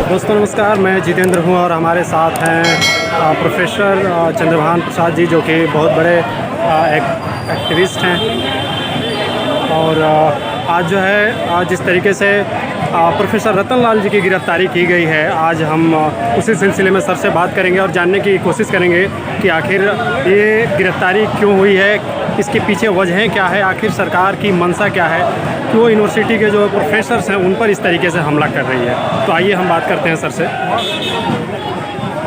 दोस्तों नमस्कार, मैं जितेंद्र हूं और हमारे साथ हैं प्रोफेसर चंद्रभान प्रसाद जी, जो कि बहुत बड़े एक्टिविस्ट हैं। और आज जो है जिस तरीके से प्रोफेसर रतन लाल जी की गिरफ़्तारी की गई है, आज हम उसी सिलसिले में सर से बात करेंगे और जानने की कोशिश करेंगे कि आखिर ये गिरफ़्तारी क्यों हुई है, इसके पीछे वजहें क्या है, आखिर सरकार की मंशा क्या है कि वो यूनिवर्सिटी के जो प्रोफेसर्स हैं उन पर इस तरीके से हमला कर रही है। तो आइए हम बात करते हैं सर से।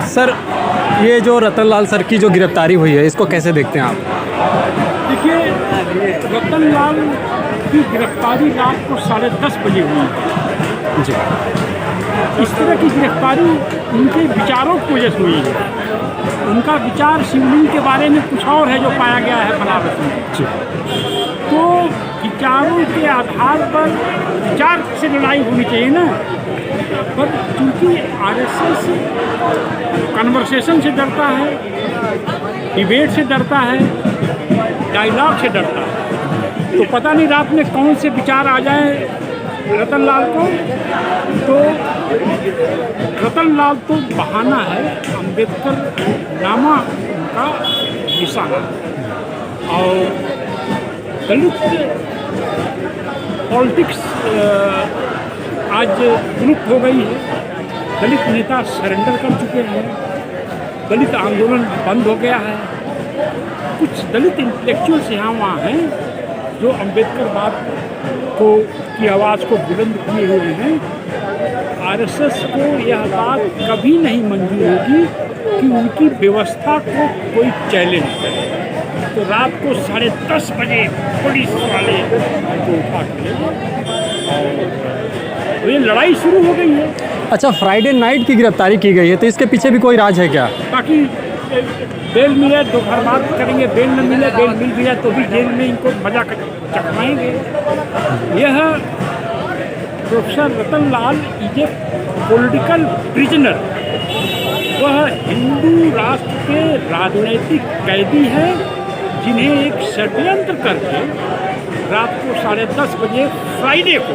सर, ये जो रतन लाल सर की जो गिरफ़्तारी हुई है, इसको कैसे देखते हैं आप? देखिए, रतन लाल की गिरफ्तारी रात को 10:30 बजे हुई जी। इस तरह की गिरफ्तारी उनके विचारों की वजह से हुई है। उनका विचार शिवलिंग के बारे में कुछ और है जो पाया गया है बनारस में। जी। तो विचारों के आधार पर विचार से लड़ाई होनी चाहिए ना, पर क्योंकि आरएसएस कन्वर्सेशन से डरता है, डिबेट से डरता है, डायलॉग से डरता है, तो पता नहीं रात में कौन से विचार आ जाए रतन लाल को। तो रतन लाल तो बहाना है, अम्बेडकर नामा उनका निशाना। और दलित पॉलिटिक्स आज विलुप्त हो गई है। दलित नेता सरेंडर कर चुके हैं, दलित आंदोलन बंद हो गया है। कुछ दलित इंटेलेक्चुअल्स यहाँ वहाँ हैं जो अम्बेडकरवाद को की आवाज़ को बुलंद किए हुए हैं। आरएसएस को यह बात कभी नहीं मंजूर होगी कि उनकी व्यवस्था को कोई चैलेंज करे। तो रात को 10:30 बजे पुलिस वाले को उठा के और ये लड़ाई शुरू हो गई है। अच्छा, फ्राइडे नाइट की गिरफ़्तारी की गई है, तो इसके पीछे भी कोई राज है क्या? ताकि बेल मिले, दोपहर बाद करेंगे, बेल न मिले, बेल मिल भी जाए तो भी जेल में इनको मजा चखवाएंगे। यह professor Ratan Lal is a political prisoner. वह हिंदू राष्ट्र के राजनीतिक कैदी हैं जिन्हें एक षड्यंत्र करके रात को 10:30 बजे फ्राइडे को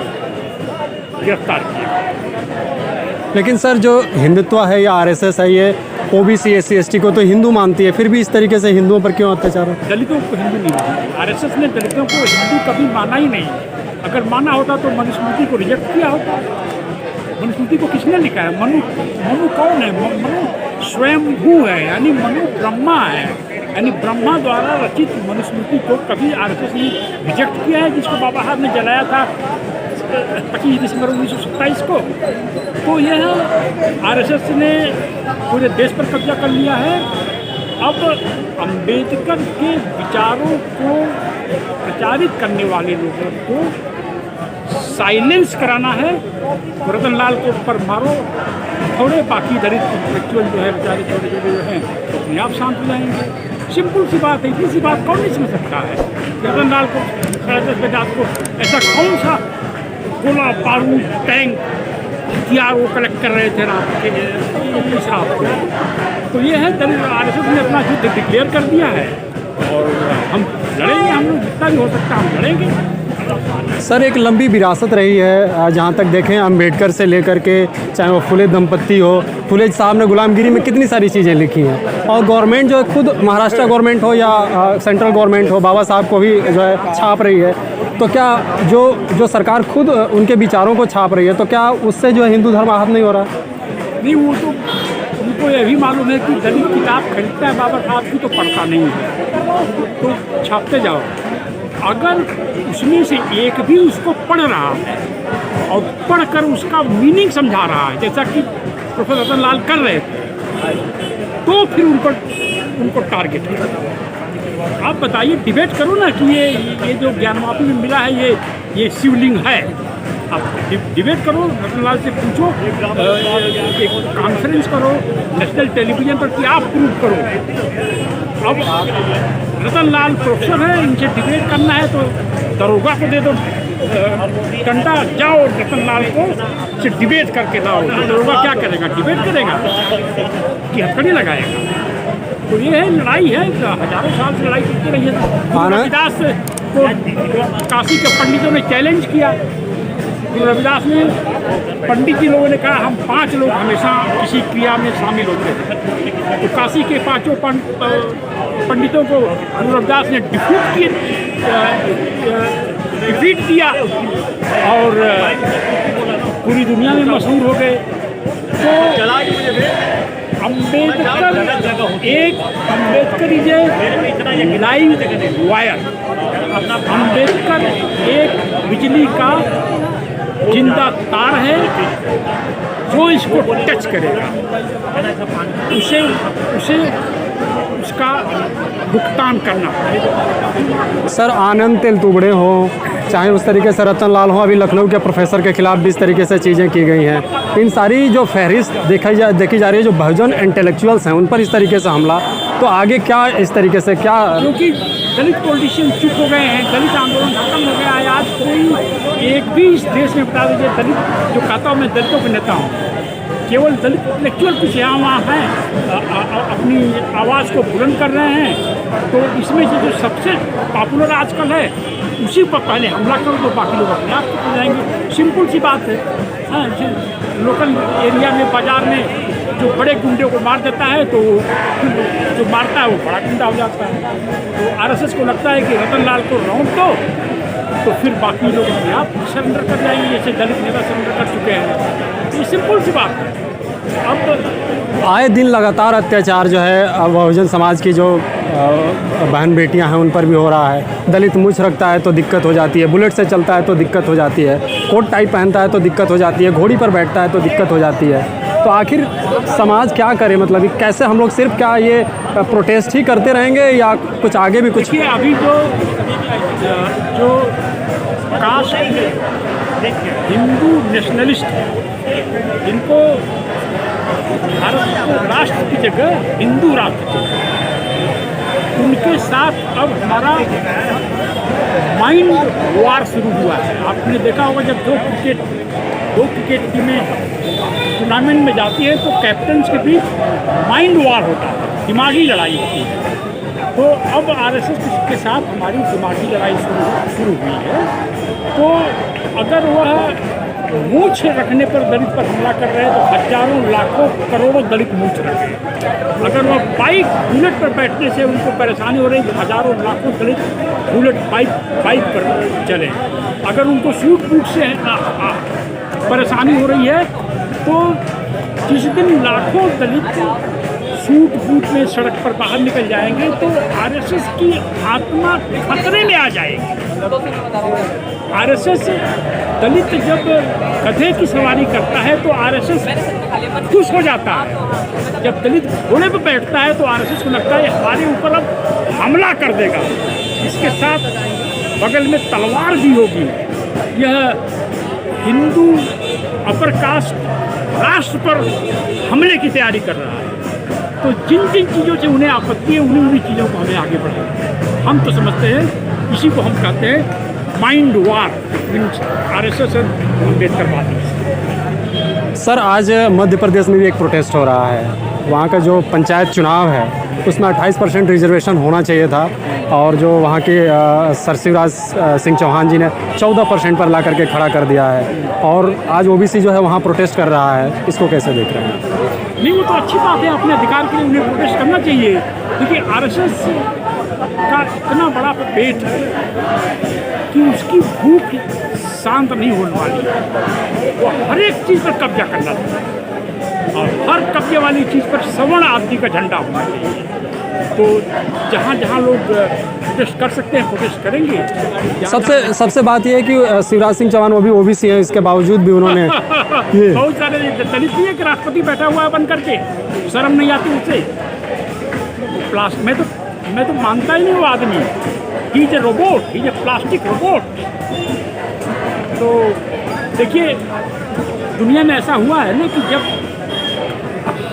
गिरफ्तार किया। लेकिन सर, जो हिंदुत्व है या आरएसएस है, ये ओबीसी SC ST को तो हिंदू मानती है, फिर भी इस तरीके से हिंदुओं पर क्यों अत्याचार है? दलितों को हिंदू नहीं माना। आरएसएस ने दलितों को हिंदू कभी माना ही नहीं। अगर माना होता तो मनुस्मृति को रिजेक्ट किया होता। मनुस्मृति को किसने लिखा है? मनु कौन है? मनु स्वयंभू है, यानी मनु ब्रह्मा है, यानी ब्रह्मा द्वारा रचित मनुस्मृति को कभी आरएसएस ने रिजेक्ट किया है, जिसको बाबा साहब ने जलाया था 25 दिसंबर 1927 को। तो यह आरएसएस ने पूरे देश पर कब्जा कर लिया है। अब अम्बेडकर के विचारों को प्रचारित करने वाले लोगों को साइलेंस कराना है। रतन लाल को ऊपर मारो, थोड़े बाकी दलित इंटेलेक्चुअल जो है बेचारे छोटे छोटे जो हैं तो अपने आप शांत हो जाएंगे। सिंपल सी बात है, इतनी सी बात कौन नहीं समझ सकता है। रतन लाल को 10:30 बजे रात को ऐसा कौन सा गोला बारूद टैंक हथियार वो कलेक्ट कर रहे थे रात के इस रात को। तो ये है, दलित आरएसएस ने अपना युद्ध डिक्लेयर कर दिया है और हम लड़ेंगे। हम लोग जितना भी हो सकता है हम लड़ेंगे। सर, एक लंबी विरासत रही है, जहाँ तक देखें अम्बेडकर से लेकर के, चाहे वो फुले दंपत्ति हो, फुले साहब ने गुलामगिरी में कितनी सारी चीज़ें लिखी हैं। और गवर्नमेंट जो है, खुद महाराष्ट्र गवर्नमेंट हो या सेंट्रल गवर्नमेंट हो, बाबा साहब को भी जो है छाप रही है। तो क्या जो सरकार खुद उनके विचारों को छाप रही है, तो क्या उससे जो है हिंदू धर्म आहत नहीं हो रहा? नहीं, वो तो उनको यह भी मालूम है कि दलित किताब खरीदता है बाबा साहब की तो पढ़ता नहीं है, तो छापते जाओ। अगर उसमें से एक भी उसको पढ़ रहा है और पढ़कर उसका मीनिंग समझा रहा है, जैसा कि प्रोफेसर रतन लाल कर रहे थे, तो फिर उनको टारगेट है। आप बताइए, डिबेट करो ना कि ये जो ज्ञानवापी में मिला है ये शिवलिंग है। आप डिबेट करो, रतन लाल से पूछो, एक कॉन्फ्रेंस करो नेशनल टेलीविजन पर कि आप प्रूव करो। अब रतन लाल प्रोफेसर है, इनसे डिबेट करना है तो दरोगा को दे दो डंडा, जाओ रतन लाल को से डिबेट करके लाओ। दरोगा क्या करेगा? डिबेट करेगा कि हथकड़ी लगाएगा? तो ये है, लड़ाई है, हजारों साल से लड़ाई चलती रही है। रविदास को काशी के पंडितों ने चैलेंज किया गुरु रविदास ने, पंडित जी लोगों ने कहा हम 5 लोग हमेशा किसी क्रिया में शामिल होते हैं। तो काशी के 5 पंडितों को गुरु रविदास ने डिफीट किया और पूरी दुनिया में मशहूर हो गए। तो Ambedkar is a live wire. Ambedkar एक बिजली का जिंदा तार है, जो इसको टच करेगा उसे उसका भुगतान करना पड़ेगा। सर आनंद तेलतुबड़े हो, चाहे उस तरीके से रतन लाल हो, अभी लखनऊ के प्रोफेसर के खिलाफ भी इस तरीके से चीज़ें की गई हैं। इन सारी जो फहरिस्त देखी जा रही है, जो बहुजन इंटेलेक्चुअल्स हैं उन पर इस तरीके से हमला, तो आगे क्या इस तरीके से क्या? क्योंकि दलित पॉलिटिशियन चुप हो गए हैं, दलित आंदोलन खत्म हो गया है। आज कोई एक भी इस देश में बता दीजिए दलित जो कहता हूँ मैं दलितों के नेता हूँ, केवल दलित इंटेलेक्चुअल कुछ यहाँ वहाँ हैं, अपनी आवाज़ को बुलंद कर रहे हैं। तो इसमें से जो सबसे पॉपुलर आजकल है उसी पर पहले हमला करो तो बाकी लोग अपने आप हो जाएंगे। सिंपल सी बात है। हाँ, लोकल एरिया में, बाजार में जो बड़े गुंडे को मार देता है तो जो मारता है वो बड़ा गुंडा हो जाता है। तो आरएसएस को लगता है कि रतन लाल को रौंद दो तो फिर बाकी लोग अपने आप सरेंडर कर जाएंगे, जैसे दलित नेता सरेंडर कर चुके हैं। तो ये सिंपल सी बात है। अब आए दिन लगातार अत्याचार जो है बहुजन समाज की जो बहन बेटियां हैं उन पर भी हो रहा है। दलित मूछ रखता है तो दिक्कत हो जाती है, बुलेट से चलता है तो दिक्कत हो जाती है, कोट टाई पहनता है तो दिक्कत हो जाती है, घोड़ी पर बैठता है तो दिक्कत हो जाती है। तो आखिर समाज क्या करे? मतलब कैसे हम लोग सिर्फ क्या ये प्रोटेस्ट ही करते रहेंगे या कुछ आगे भी कुछ? देखिए अभी जो कास्ट हिंदू नेशनलिस्ट जिनको भारत को राष्ट्र की जगह हिंदू राष्ट्र चाहिए, उनके साथ अब हमारा माइंड वार शुरू हुआ है। आपने देखा होगा जब दो क्रिकेट टीमें टूर्नामेंट में जाती है तो कैप्टन्स के बीच माइंड वार होता है, दिमागी लड़ाई होती है। तो अब आरएसएस के साथ हमारी दिमागी लड़ाई शुरू हुई है। तो अगर वह मूछ रखने पर दलित पर हमला कर रहे हैं तो हजारों लाखों करोड़ों दलित मूछ रखे। अगर वह बाइक बुलेट पर बैठने से उनको परेशानी हो रही है तो हजारों लाखों दलित बुलेट बाइक पर चले। अगर उनको सूट बूट से परेशानी हो रही है तो जिस दिन लाखों दलित सूट बूट में सड़क पर बाहर निकल जाएंगे तो आरएसएस की आत्मा खतरे में आ जाएगी। आरएसएस दलित जब गधे की सवारी करता है तो आरएसएस खुश हो जाता है। जब दलित घोड़े पर बैठता है तो आरएसएस को लगता है हमारे ऊपर अब हमला कर देगा, इसके साथ बगल में तलवार भी होगी। यह हिंदू अपर कास्ट राष्ट्र पर हमले की तैयारी कर रहा है। तो जिन जिन चीज़ों से उन्हें आपत्ति है उन्हीं चीज़ों को हमें आगे बढ़ाना है। हम तो समझते हैं इसी को हम कहते हैं माइंड वार बिटवीन आरएसएस और अम्बेडकरवादी। सर आज मध्य प्रदेश में भी एक प्रोटेस्ट हो रहा है। वहाँ का जो पंचायत चुनाव है उसमें 28% रिजर्वेशन होना चाहिए था और जो वहाँ के सर शिवराज सिंह चौहान जी ने 14% पर ला करके खड़ा कर दिया है और आज ओबीसी जो है वहाँ प्रोटेस्ट कर रहा है। इसको कैसे देख रहे हैं? नहीं, वो तो अच्छी बात है, अपने अधिकार के लिए उन्हें प्रोटेस्ट करना चाहिए। देखिए आरएसएस का इतना बड़ा पेट है कि उसकी भूख शांत नहीं होने वाली। वो हर एक चीज़ पर कब्जा करना चाहिए और हर कब्जे वाली चीज़ पर सवर्ण आदमी का झंडा होना चाहिए। तो जहाँ जहाँ लोग प्रोटेस्ट कर सकते हैं प्रोटेस्ट करेंगे। सबसे बात यह है कि शिवराज सिंह चौहान वो भी ओबीसी हैं, इसके बावजूद भी उन्होंने बहुत सारे दलित भी है कि राष्ट्रपति बैठा हुआ है बन करके, शर्म नहीं आती उससे। मैं तो मानता ही नहीं वो आदमी, he is a robot, he is a plastic robot. तो देखिए दुनिया में ऐसा हुआ है ना कि जब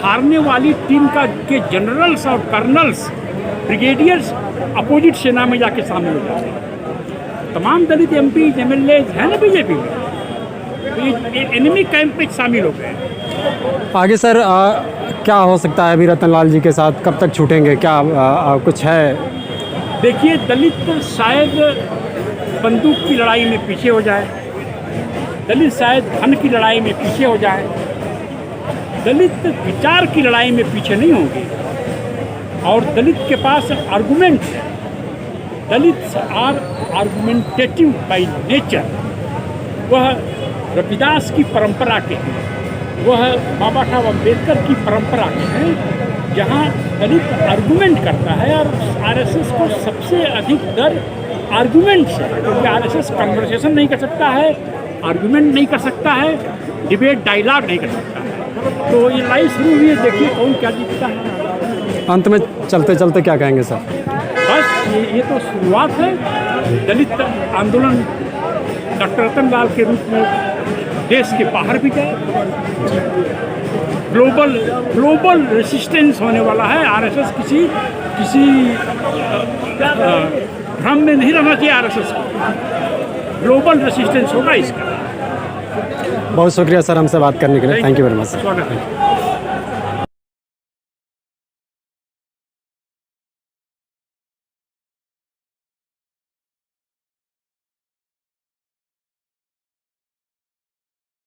हारने वाली टीम के जनरल्स और कर्नल्स ब्रिगेडियर्स अपोजिट सेना में जाके शामिल हो जाते हैं। तमाम दलित एमपी एमएलए हैं ना बीजेपी में, तो एनिमी कैंप में शामिल हो गए। आगे सर क्या हो सकता है अभी रतन लाल जी के साथ? कब तक छूटेंगे? क्या कुछ है? देखिए दलित शायद बंदूक की लड़ाई में पीछे हो जाए, दलित शायद धन की लड़ाई में पीछे हो जाए, दलित विचार की लड़ाई में पीछे नहीं होंगे। और दलित के पास आर्गुमेंट्स है, दलित आर आर्गुमेंटेटिव बाई नेचर। वह रविदास की परंपरा के हैं, वह बाबा साहब अम्बेडकर की परंपरा के हैं, जहाँ दलित आर्गुमेंट करता है। और आरएसएस को सबसे अधिक डर आर्गुमेंट से, क्योंकि आरएसएस कन्वर्सेशन नहीं कर सकता है, आर्गुमेंट नहीं कर सकता है, डिबेट डायलॉग नहीं कर सकता है। तो ये लड़ाई शुरू हुई है, देखिए कौन क्या जीतता है। अंत में चलते चलते क्या कहेंगे सर? बस ये तो शुरुआत है। दलित आंदोलन डॉक्टर रतन लाल के रूप में देश के बाहर भी गए, ग्लोबल रेसिस्टेंस होने वाला है। आरएसएस किसी भ्रम में नहीं रहना चाहिए। आरएसएस को ग्लोबल रेसिस्टेंस होगा इसका। बहुत शुक्रिया सर हमसे बात करने के लिए। Thank you very much sir. स्वागत है।